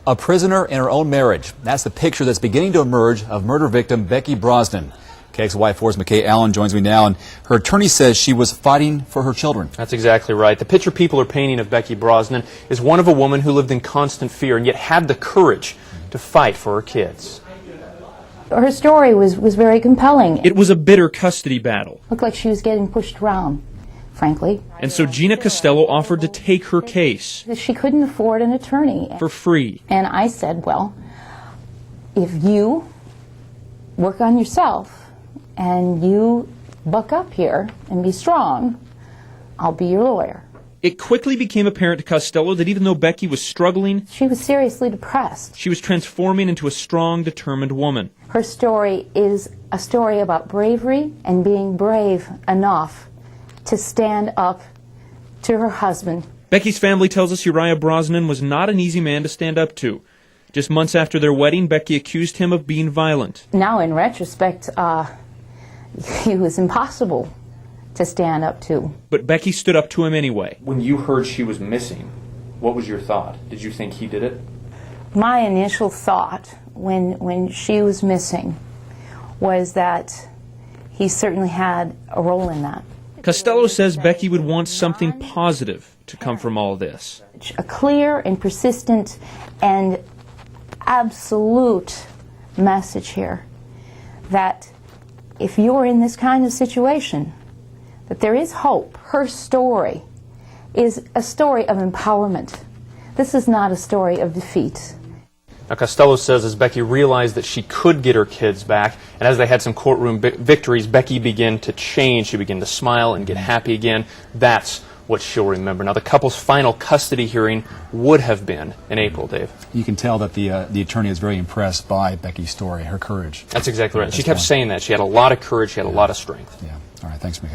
A prisoner in her own marriage. That's the picture that's beginning to emerge of murder victim Becky Brosnan. KXLY4's McKay Allen joins me now, and her attorney says she was fighting for her children. That's exactly right. The picture people are painting of Becky Brosnan is one of a woman who lived in constant fear and yet had the courage to fight for her kids. Her story was very compelling. It was a bitter custody battle. Looked like she was getting pushed around, frankly. And so Gina Costello offered to take her case. She couldn't afford an attorney. For free. And I said, well, if you work on yourself and you buck up here and be strong, I'll be your lawyer. It quickly became apparent to Costello that even though Becky was struggling, she was seriously depressed. She was transforming into a strong, determined woman. Her story is a story about bravery and being brave enough to stand up to her husband. Becky's family tells us Uriah Brosnan was not an easy man to stand up to. Just months after their wedding, Becky accused him of being violent. Now, in retrospect, he was impossible to stand up to. But Becky stood up to him anyway. When you heard she was missing, what was your thought? Did you think he did it? My initial thought when she was missing was that he certainly had a role in that. Costello says Becky would want something positive to come from all this. A clear and persistent and absolute message here that if you're in this kind of situation, that there is hope. Her story is a story of empowerment. This is not a story of defeat. Now, Costello says as Becky realized that she could get her kids back, and as they had some courtroom victories, Becky began to change. She began to smile and get happy again. That's what she'll remember. Now, the couple's final custody hearing would have been in April, Dave. You can tell that the attorney is very impressed by Becky's story, her courage. That's exactly right. She kept saying that. She had a lot of courage. She had a lot of strength. Yeah. All right. Thanks, McKay.